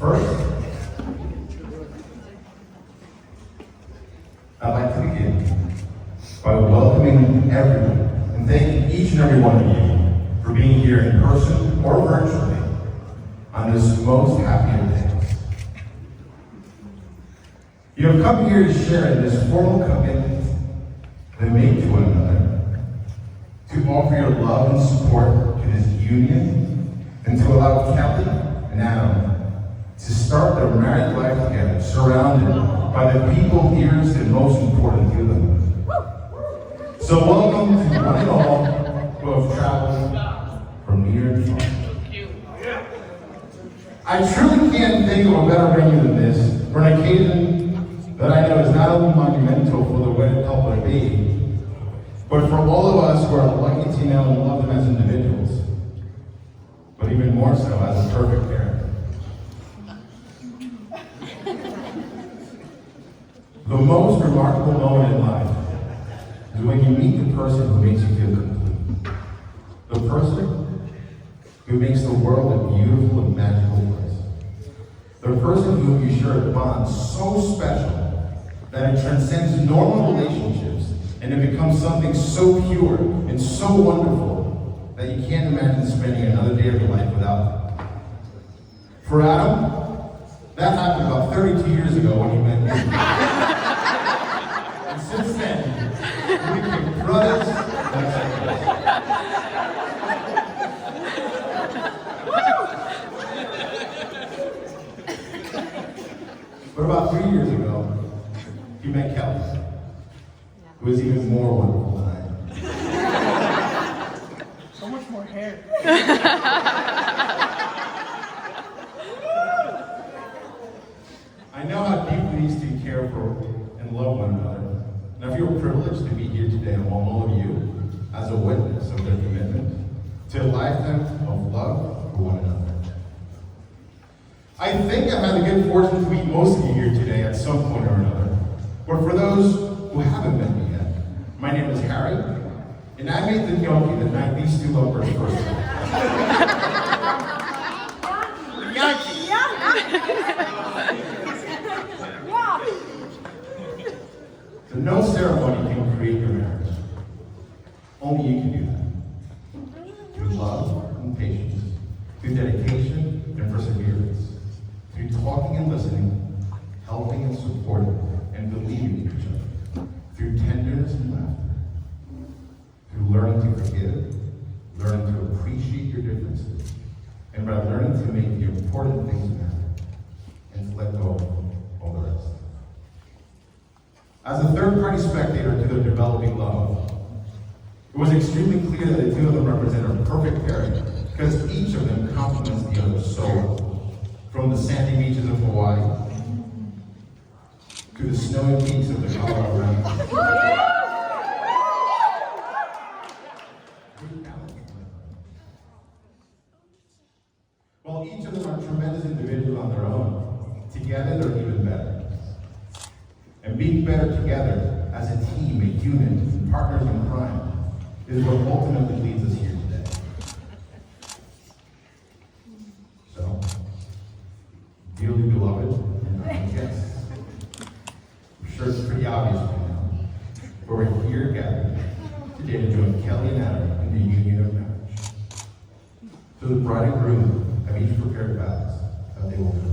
First, I'd like to begin by welcoming everyone and thanking each and every one of you for being here in person or virtually on this most happy of days. You have come here to share in this formal commitment that make to one another, to offer your love and support to this union, and to allow Kelly and Adam to start their married life together, surrounded by the people dearest and most important to them. So welcome to one and all who have traveled from near and far. I truly can't think of a better venue than this for an occasion that I know is not only monumental for the wedded couple to be, but for all of us who are lucky to know and love them as individuals, but even more so as a perfect parent. The most remarkable moment in life is when you meet the person who makes you feel complete. The person who makes the world a beautiful and magical place. The person who you share a bond so special that it transcends normal relationships and it becomes something so pure and so wonderful that you can't imagine spending another day of your life without them. For Adam, that happened about 32 years ago when he met me. And since then, we became brothers and sisters. But about 3 years ago, he met Kelly, who is even more wonderful than I am. So much more hair. I know how deeply these two care for and love one another, and I feel privileged to be here today among all of you as a witness of their commitment to a lifetime of love for one another. I think I've had the good fortune to meet most of you here today at some point or another, but for those who haven't met me yet, my name is Harry, and I made the gnocchi the night these two lovers first met. So no ceremony can create your marriage. Only you can do that. Through love and patience, through dedication and perseverance, through talking and listening, helping and supporting, and believing in each other, through tenderness and laughter, through learning to forgive, learning to appreciate your differences, and by learning to make the important things matter, and to let go of all the rest. As a third-party spectator to their developing love, it was extremely clear that the two of them represent a perfect pairing because each of them complements the other so well. From the sandy beaches of Hawaii to the snowy peaks of the Colorado Mountains. While each of them are tremendous individuals on their own, together they're even better. And being better together as a team, a unit, and partners in crime is what ultimately leads us here today. So, dearly beloved and honored guests, I'm sure it's pretty obvious by now, but we're here gathered today to join Kelly and Adam in the union of marriage. So the bride and groom have each prepared vows that they will fulfill.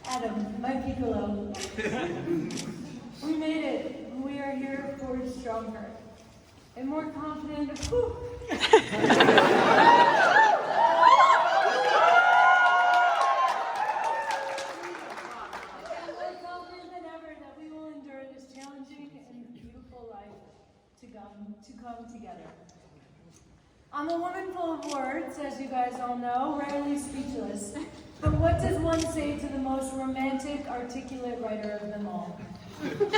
Adam, my piccolo. We made it. We are here for stronger and more confident. Whew. To come together. I'm a woman full of words, as you guys all know, rarely speechless. But what does one say to the most romantic romantic, articulate writer of them all.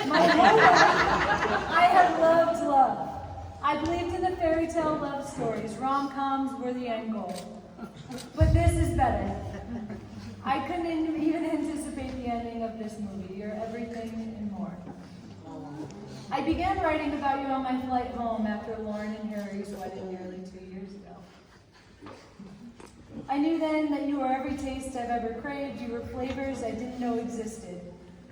My whole life, I have loved love. I believed in the fairy tale love stories. Rom-coms were the end goal. But this is better. I couldn't even anticipate the ending of this movie. You're everything and more. I began writing about you on my flight home after Lauren and Harry's wedding nearly 2 years ago. I knew then that you were every taste I've ever craved. You were flavors I didn't know existed.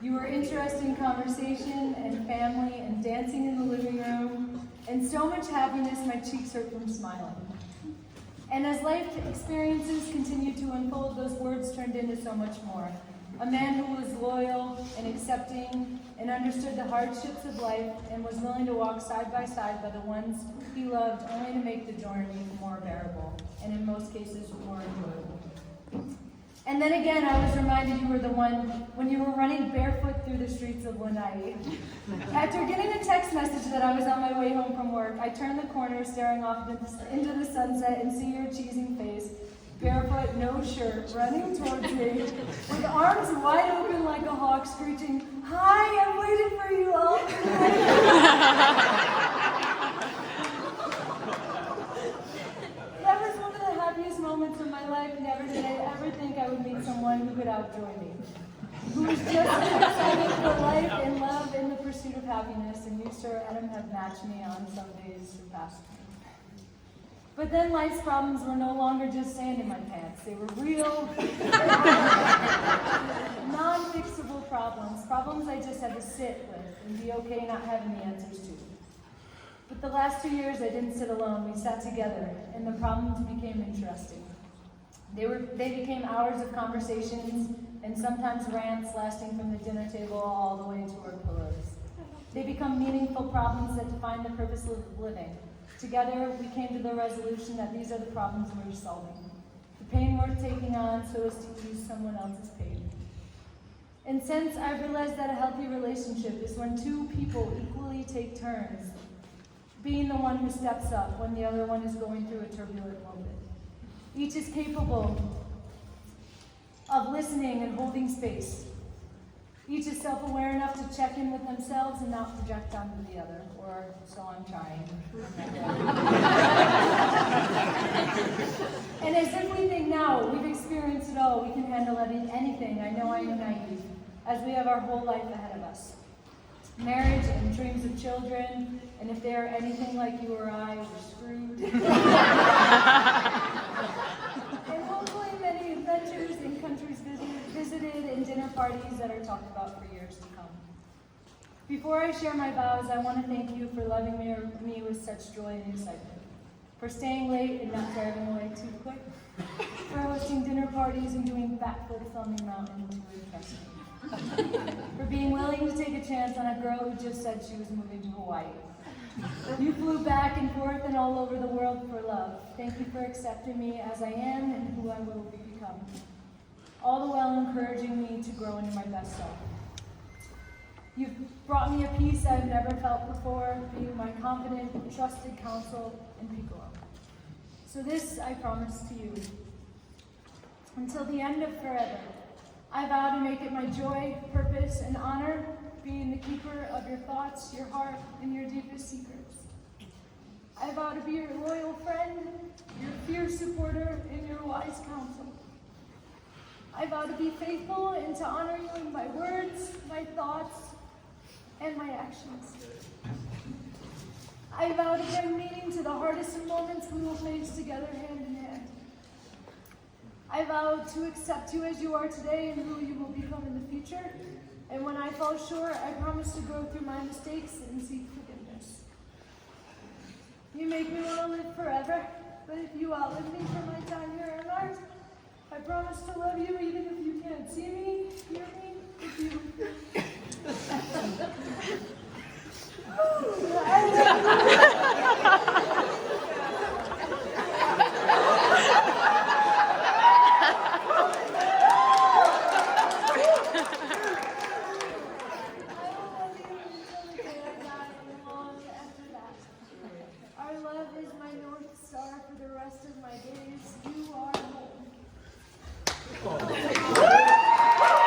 You were interesting conversation and family and dancing in the living room and so much happiness my cheeks hurt from smiling. And as life experiences continued to unfold, those words turned into so much more. A man who was loyal and accepting and understood the hardships of life and was willing to walk side by side by the ones he loved only to make the journey more bearable and in most cases more enjoyable. And then again, I was reminded you were the one when you were running barefoot through the streets of Lanai. After getting a text message that I was on my way home from work, I turned the corner, staring off into the sunset and see your cheesing face, barefoot, no shirt, running towards me, with arms wide open like a hawk, screeching, "Hi, I've waited for you all That was one of the happiest moments of my life. Never did I ever think I would meet someone who could outjoy me, who was just as excited for life and love and the pursuit of happiness, and you, Sir Adam, have matched me on some days surpassed me. But then life's problems were no longer just sand in my pants. They were real, non-fixable problems I just had to sit with and be okay not having the answers to. But the last 2 years I didn't sit alone. We sat together, and the problems became interesting. They became hours of conversations and sometimes rants lasting from the dinner table all the way to our pillows. They become meaningful problems that define the purpose of living. Together, we came to the resolution that these are the problems we're solving. The pain worth taking on so as to ease someone else's pain. And since I've realized that a healthy relationship is when two people equally take turns, being the one who steps up when the other one is going through a turbulent moment. Each is capable of listening and holding space. Each is self-aware enough to check in with themselves and not project onto the other, or so I'm trying. And as if we think now, we've experienced it all, we can handle anything. I know I am naive, as we have our whole life ahead of us. Marriage and dreams of children, and if they are anything like you or I, we're screwed. And hopefully many adventures in countries visited and dinner parties that are talked about for years to come. Before I share my vows, I want to thank you for loving me with such joy and excitement, for staying late and not driving away too quick, for hosting dinner parties and doing backflips on the mountain to impress me, for being willing to take a chance on a girl who just said she was moving to Hawaii. You flew back and forth and all over the world for love. Thank you for accepting me as I am and who I will become, all the while encouraging me to grow into my best self. You've brought me a peace I've never felt before, being my confident, trusted counsel and piccolo. So this I promise to you. Until the end of forever, I vow to make it my joy, purpose, and honor, being the keeper of your thoughts, your heart, and your deepest secrets. I vow to be your loyal friend, your fierce supporter, and your wise counsel. I vow to be faithful and to honor you in my words, my thoughts, and my actions. I vow to bring meaning to the hardest of moments we will face together hand in hand. I vow to accept you as you are today and who you will become in the future. And when I fall short, I promise to go through my mistakes and seek forgiveness. You make me want to live forever, but if you outlive me for my time here on earth, I promise to love you even if you can't see me, hear me, if you... Our love is my North Star for the rest of my days. You are home.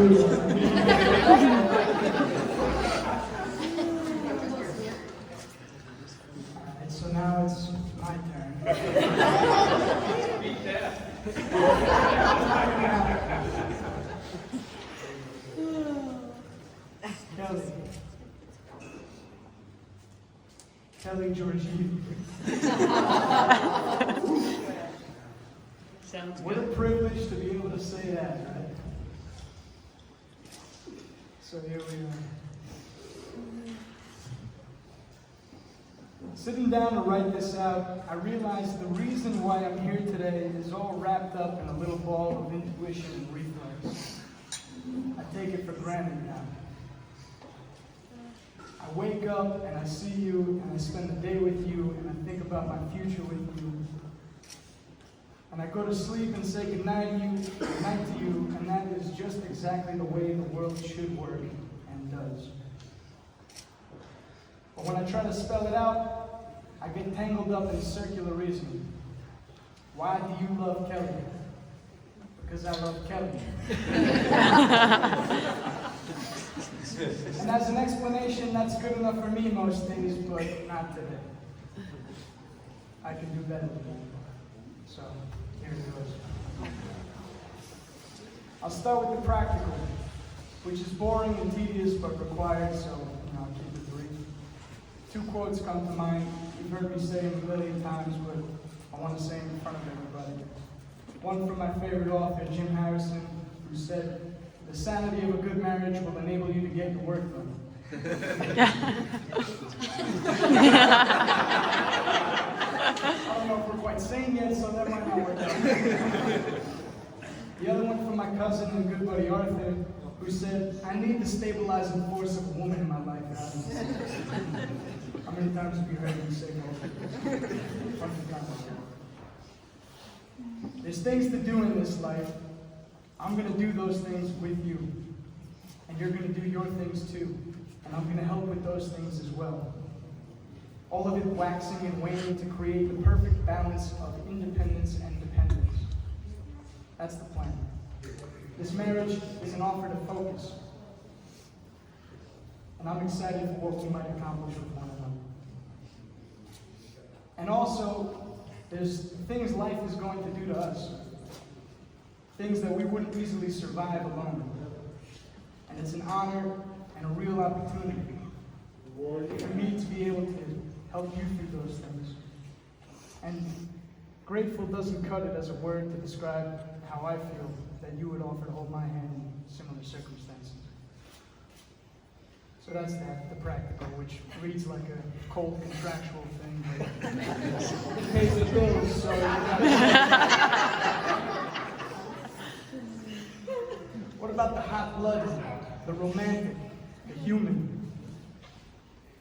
Alright, so now it's my turn. Kelly. Kelly Georgie. Sounds What a good. privilege to be able to say that, right? So here we are. Sitting down to write this out, I realized the reason why I'm here today is all wrapped up in a little ball of intuition and reflex. I take it for granted now. I wake up and I see you and I spend the day with you and I think about my future with you. And I go to sleep and say goodnight to you, and that is just exactly the way the world should work and does. But when I try to spell it out, I get tangled up in circular reasoning. Why do you love Kelly? Because I love Kelly. And as an explanation, that's good enough for me most days, but not today. I can do better than that. So, here it goes. I'll start with the practical, which is boring and tedious but required, so I'll keep it brief. Two quotes come to mind. You've heard me say them a million times, but I want to say them in front of everybody. One from my favorite author, Jim Harrison, who said, "The sanity of a good marriage will enable you to get your work done." I don't know if we're quite sane yet, so that might not work out. The other one from my cousin and good buddy Arthur, who said, "I need the stabilizing force of a woman in my life." How many times have you heard me say that? There's things to do in this life. I'm going to do those things with you. And you're going to do your things too. And I'm going to help with those things as well. All of it waxing and waning to create the perfect balance of independence and dependence. That's the plan. This marriage is an offer to focus. And I'm excited for what we might accomplish with one another. And also, there's things life is going to do to us. Things that we wouldn't easily survive alone. And it's an honor and a real opportunity for me to be able to help you through those things. And grateful doesn't cut it as a word to describe how I feel that you would offer to hold my hand in similar circumstances. So that's that, the practical, which reads like a cold contractual thing, but it pays the bills, so you gotta... What about the hot blood, the romantic, the human?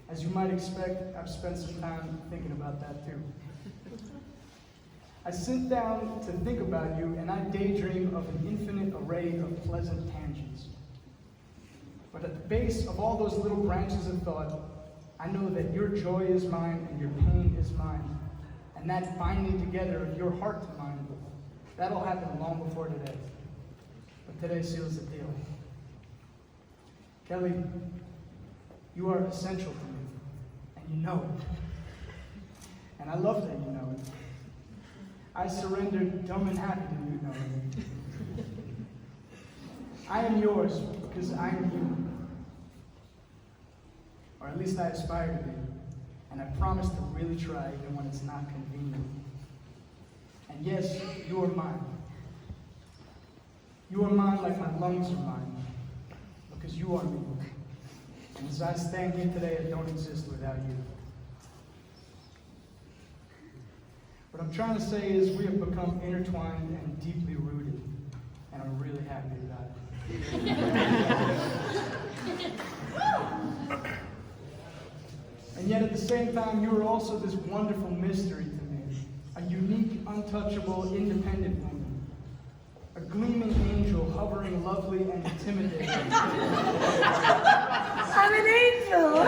As you might expect, I've spent some time thinking about that too. I sit down to think about you, and I daydream of an infinite array of pleasant tangents. But at the base of all those little branches of thought, I know that your joy is mine and your pain is mine. And that binding together of your heart to mine, that'll happen long before today. But today seals the deal. Kelly, you are essential to me, and you know it. And I love that you know it. I surrendered dumb and happy that you know it. I am yours because I am you. Or at least I aspire to be. And I promise to really try even when it's not convenient. And yes, you are mine. You are mine like my lungs are mine. Because you are me. And as I stand here today, I don't exist without you. What I'm trying to say is we have become intertwined and deeply rooted. And I'm really happy about it. And yet at the same time, you are also this wonderful mystery to me. A unique, untouchable, independent woman. A gleaming angel hovering lovely and intimidating. I'm an angel!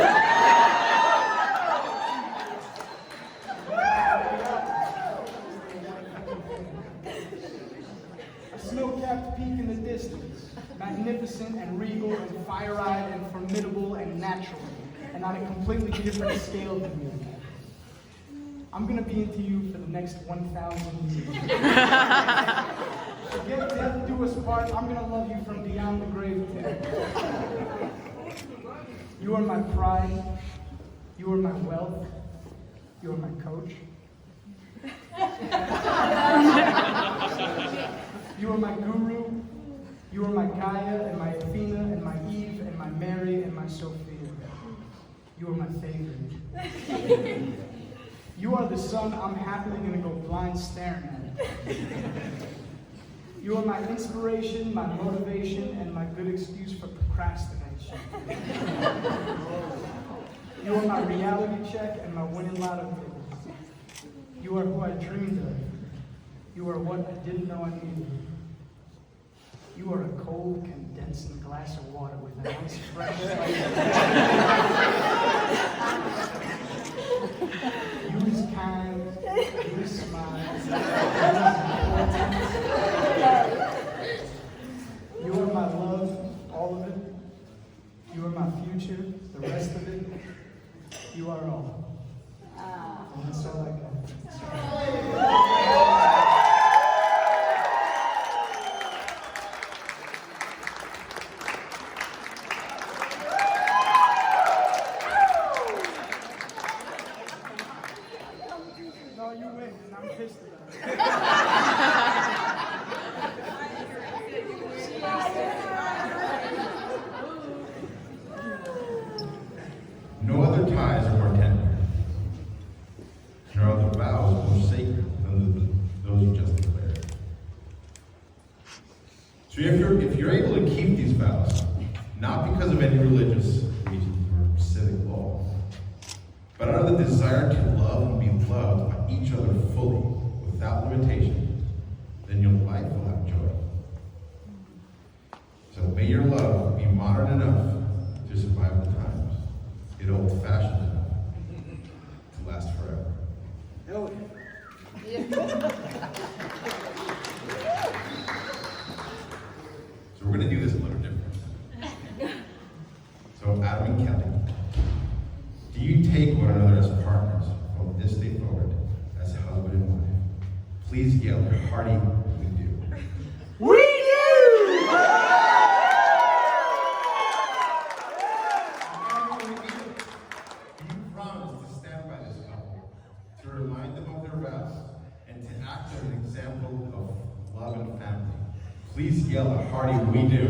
A snow-capped peak in the distance, magnificent dignified and formidable and natural, and on a completely different scale than you. I'm gonna be into you for the next 1,000 years. Forget death do us part, I'm gonna love you from beyond the grave too. You are my pride, you are my wealth, you are my coach. You are my guru, you are my Gaia and my Athena and my Eve and my Mary and my Sophia. You are my favorite. You are the sun I'm happily gonna go blind staring at. You are my inspiration, my motivation, and my good excuse for procrastination. You are my reality check and my winning lotto tickets. You are who I dreamed of. You are what I didn't know I needed. You are a cold, condensing glass of water with an ice fresh slice. You is kind, you is smile, you are my love, all of it. You are my future, the rest of it. You are all. And that's all I got. No, you win, and I'm pissed about it. No other ties are more tender, nor other vows more sacred than those you just declared. So if you're able to keep these vows, not because of any religious reason or civic law, but out of the desire to love and be loved by each other fully, without limitation, then your life will have joy. So may your love be modern enough to survive the times, yet old-fashioned enough to last forever. Hell yeah. So we're going to do this a little different. So Adam and Kelly, do you take one another as partners from this day forward as husband and wife? Please yell a hearty, we do. We do! Do you promise to stand by this couple, to remind them of their vows, and to act as an example of love and family? Please yell a hearty, we do.